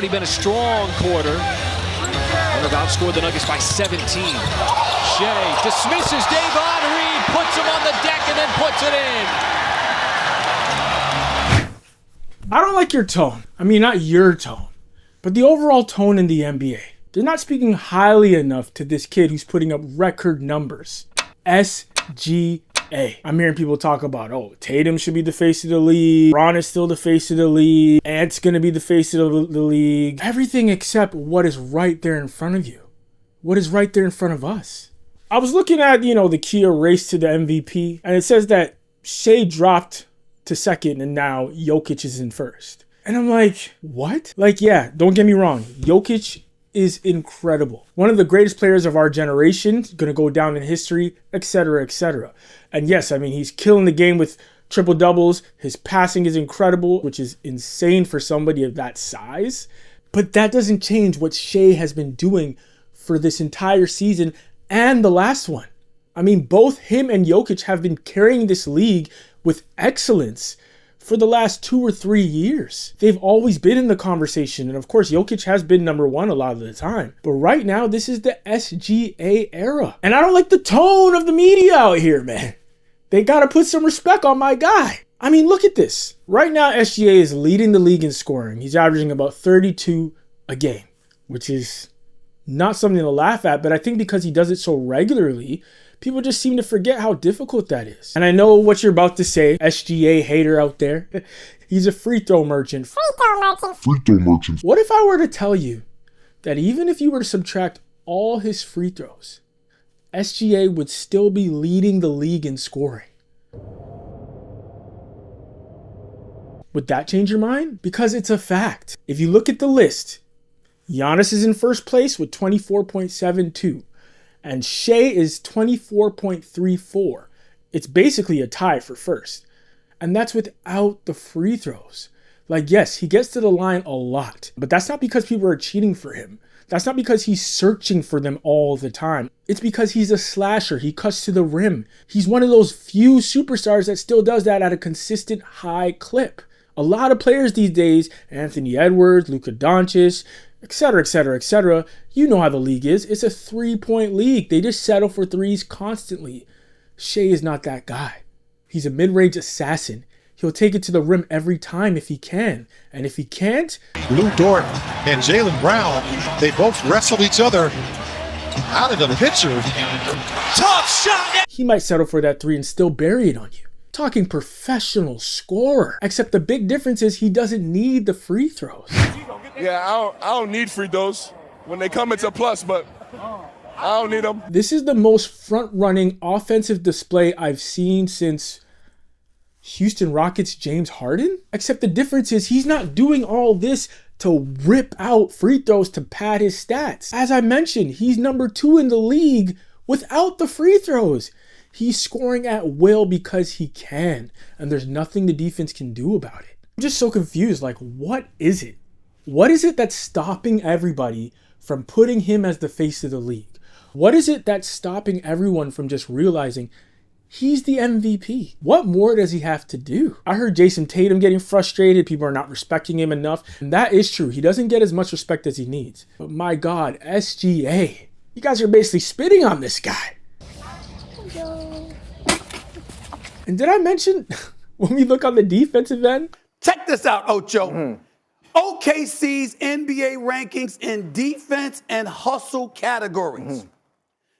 Already been a strong quarter. And they've outscored the Nuggets by 17. Shai dismisses Davon Reed, puts him on the deck, and then puts it in. I don't like your tone. I mean, not your tone, but the overall tone in the NBA. They're not speaking highly enough to this kid who's putting up record numbers. SGA. I'm hearing people talk about, oh, Tatum should be the face of the league. Bron is still the face of the league. Ant's going to be the face of the league. Everything except what is right there in front of you. What is right there in front of us. I was looking at, the Kia race to the MVP, and it says that Shai dropped to second and now Jokic is in first. And I'm like, what? Like, yeah, don't get me wrong. Jokic is incredible. One of the greatest players of our generation, gonna go down in history, etc., etc. And yes, I mean, he's killing the game with triple doubles. His passing is incredible, which is insane for somebody of that size. But that doesn't change what Shai has been doing for this entire season and the last one. I mean, both him and Jokic have been carrying this league with excellence for the last 2 or 3 years. They've always been in the conversation. And of course, Jokic has been number one a lot of the time. But right now, this is the SGA era. And I don't like the tone of the media out here, man. They got to put some respect on my guy. I mean, look at this. Right now, SGA is leading the league in scoring. He's averaging about 32 a game, which is not something to laugh at. But I think because he does it so regularly, people just seem to forget how difficult that is. And I know what you're about to say, SGA hater out there. He's a free throw merchant. Free throw merchant. What if I were to tell you that even if you were to subtract all his free throws, SGA would still be leading the league in scoring? Would that change your mind? Because it's a fact. If you look at the list, Giannis is in first place with 24.72. And Shai is 24.34. It's basically a tie for first. And that's without the free throws. Like, yes, he gets to the line a lot, but that's not because people are cheating for him. That's not because he's searching for them all the time. It's because he's a slasher. He cuts to the rim. He's one of those few superstars that still does that at a consistent high clip. A lot of players these days, Anthony Edwards, Luka Doncic, etc., etc., etc. You know how the league is. It's a three-point league. They just settle for threes constantly. Shai is not that guy. He's a mid-range assassin. He'll take it to the rim every time if he can. And if he can't... Lou Dort and Jaylen Brown, they both wrestle each other out of the picture. Tough shot! He might settle for that three and still bury it on you. Talking professional scorer. Except the big difference is he doesn't need the free throws. Yeah, I don't need free throws. When they come, it's a plus, but I don't need them. This is the most front-running offensive display I've seen since Houston Rockets' James Harden. Except the difference is he's not doing all this to rip out free throws to pad his stats. As I mentioned, he's number 2 in the league without the free throws. He's scoring at will because he can, and there's nothing the defense can do about it. I'm just so confused. Like, what is it? What is it that's stopping everybody from putting him as the face of the league? What is it that's stopping everyone from just realizing he's the MVP? What more does he have to do? I heard Jason Tatum getting frustrated. People are not respecting him enough. And that is true. He doesn't get as much respect as he needs. But my God, SGA, you guys are basically spitting on this guy. And did I mention when we look on the defensive end? Check this out, Ocho. OKC's NBA rankings in defense and hustle categories.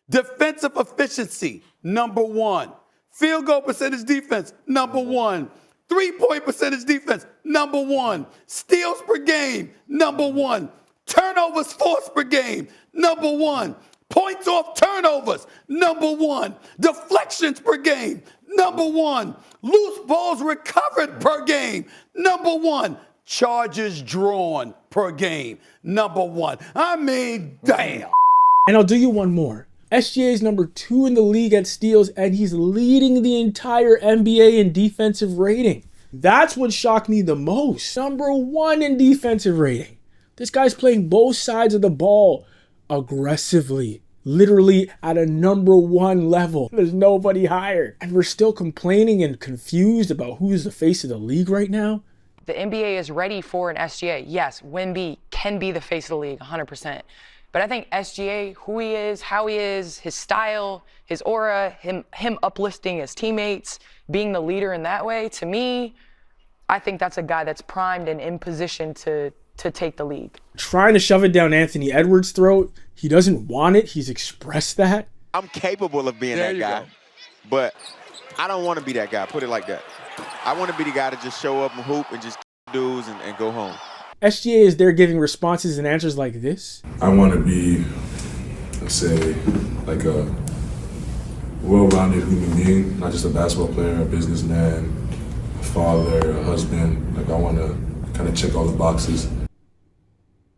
Defensive efficiency, number 1. Field goal percentage defense, number 1. 3-point percentage defense, number 1. Steals per game, number 1. Turnovers forced per game, number 1. Points off turnovers, number 1. Deflections per game, number 1. Loose balls recovered per game, number 1. Charges drawn per game, number 1. I mean, damn. And I'll do you one more. SGA is number 2 in the league at steals, and he's leading the entire NBA in defensive rating. That's what shocked me the most. Number 1 in defensive rating. This guy's playing both sides of the ball aggressively. Literally at a number 1 level. There's nobody higher. And we're still complaining and confused about who's the face of the league right now. the NBA is ready for an SGA. Yes, Wemby can be the face of the league, 100%. But I think SGA, who he is, how he is, his style, his aura, him uplifting his teammates, being the leader in that way, to me, I think that's a guy that's primed and in position to take the league. Trying to shove it down Anthony Edwards' throat. He doesn't want it. He's expressed that. I'm capable of being that guy, but I don't want to be that guy. Put it like that. I want to be the guy to just show up and hoop and just dudes and go home. SGA is there giving responses and answers like this. I want to be, let's say, like a well-rounded human being, not just a basketball player, a businessman, a father, a husband. Like, I want to kind of check all the boxes.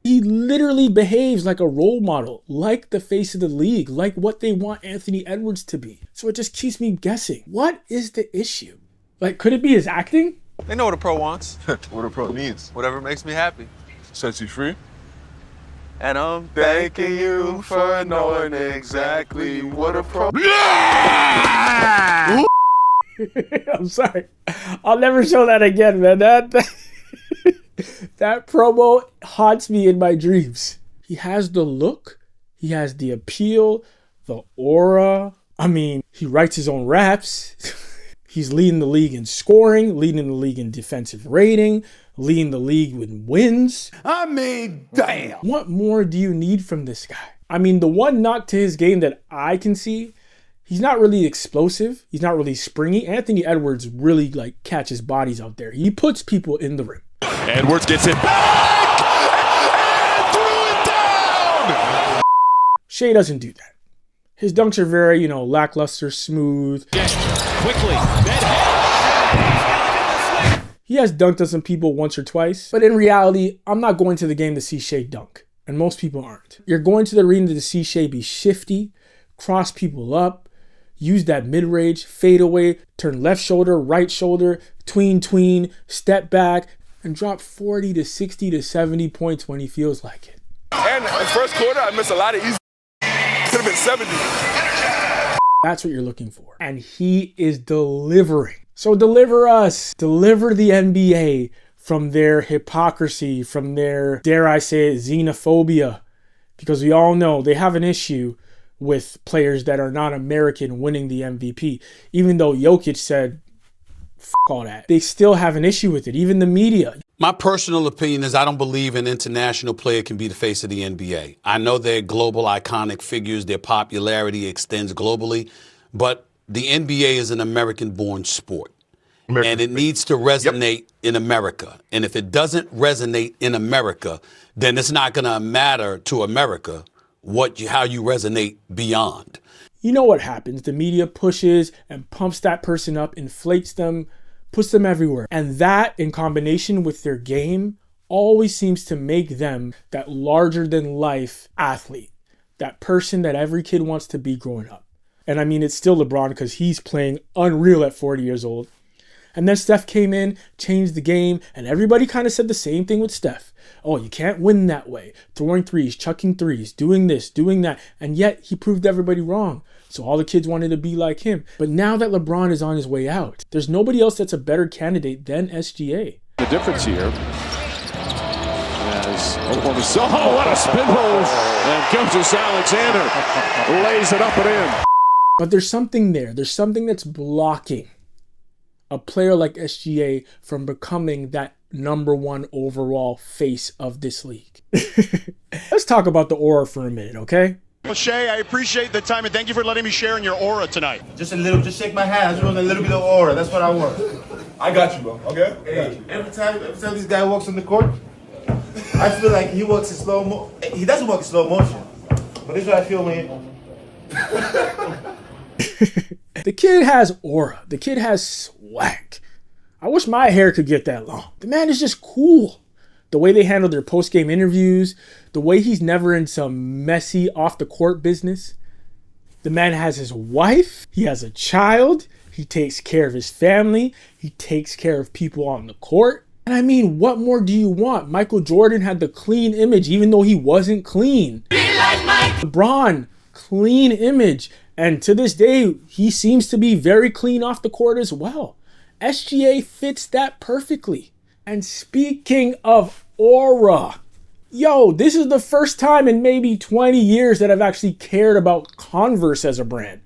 He literally behaves like a role model, like the face of the league, like what they want Anthony Edwards to be. So it just keeps me guessing. What is the issue? Like, could it be his acting? They know what a pro wants. What a pro needs. Whatever makes me happy. Sets you free. And I'm thanking you for knowing exactly what a pro. I'm sorry. I'll never show that again, man. That promo haunts me in my dreams. He has the look. He has the appeal, the aura. I mean, he writes his own raps. He's leading the league in scoring, leading the league in defensive rating, leading the league with wins. I mean, damn. What more do you need from this guy? I mean, the one knock to his game that I can see, he's not really explosive. He's not really springy. Anthony Edwards really catches bodies out there. He puts people in the rim. Edwards gets it back and threw it down. Shai doesn't do that. His dunks are very, lackluster, smooth. Quickly. He has dunked on some people once or twice, but in reality, I'm not going to the game to see Shai dunk, and most people aren't. You're going to the arena to see Shai be shifty, cross people up, use that mid-range, fade away, turn left shoulder, right shoulder, tween, step back, and drop 40 to 60 to 70 points when he feels like it. And in the first quarter, I missed a lot of easy. Could have been 70. That's what you're looking for. And he is delivering. So deliver us. Deliver the NBA from their hypocrisy, from their, dare I say it, xenophobia. Because we all know they have an issue with players that are not American winning the MVP. Even though Jokic said, F all that. They still have an issue with it, even the media. My personal opinion is I don't believe an international player can be the face of the NBA. I know they're global iconic figures, their popularity extends globally, but the NBA is an American-born sport. And it needs to resonate in America. And if it doesn't resonate in America, then it's not going to matter to America how you resonate beyond. You know what happens. The media pushes and pumps that person up, inflates them, puts them everywhere. And that, in combination with their game, always seems to make them that larger-than-life athlete. That person that every kid wants to be growing up. And I mean, it's still LeBron because he's playing unreal at 40 years old. And then Steph came in, changed the game, and everybody kind of said the same thing with Steph. Oh, you can't win that way. Throwing threes, chucking threes, doing this, doing that. And yet, he proved everybody wrong. So all the kids wanted to be like him. But now that LeBron is on his way out, there's nobody else that's a better candidate than SGA. The difference here as Oklahoma City. Oh, what a spin move! And Gilgeous Alexander lays it up and in. But there's something there. There's something that's blocking a player like SGA from becoming that #1 overall face of this league. Let's talk about the aura for a minute, okay? Well, Shai, I appreciate the time and thank you for letting me share in your aura tonight. Just shake my hand, a little bit of aura. That's what I want. I got you, bro. Okay? Hey, every time this guy walks on the court, I feel like he walks in slow motion. He doesn't walk in slow motion, but this is what I feel when The kid has aura. The kid has swag. I wish my hair could get that long. The man is just cool. The way they handle their post-game interviews, the way he's never in some messy off-the-court business. The man has his wife. He has a child. He takes care of his family. He takes care of people on the court. And I mean, what more do you want? Michael Jordan had the clean image, even though he wasn't clean. Be like Mike. LeBron, clean image. And to this day, he seems to be very clean off the court as well. SGA fits that perfectly. And speaking of aura, yo, this is the first time in maybe 20 years that I've actually cared about Converse as a brand.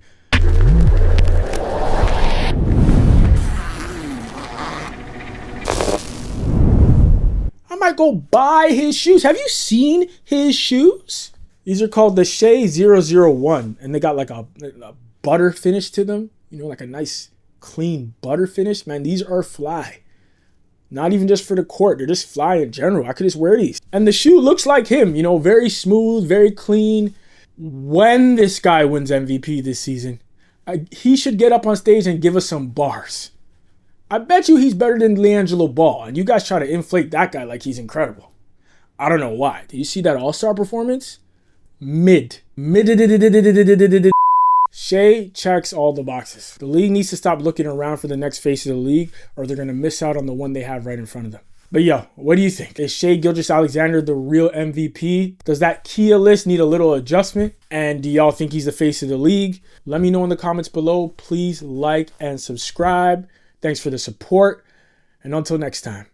I might go buy his shoes. Have you seen his shoes? These are called the Shai 001, and they got like a butter finish to them. You know, like a nice clean butter finish. Man, these are fly. Not even just for the court, they're just fly in general. I could just wear these. And the shoe looks like him, you know, very smooth, very clean. When this guy wins MVP this season, he should get up on stage and give us some bars. I bet you he's better than LiAngelo Ball, and you guys try to inflate that guy like he's incredible. I don't know why. Did you see that All-Star performance? Mid. Shai checks all the boxes. The league needs to stop looking around for the next face of the league, or they're going to miss out on the one they have right in front of them. But yo, what do you think? Is Shai Gilgeous Alexander the real MVP? Does that Kia list need a little adjustment? And do y'all think he's the face of the league? Let me know in the comments below. Please like and subscribe. Thanks for the support. And until next time.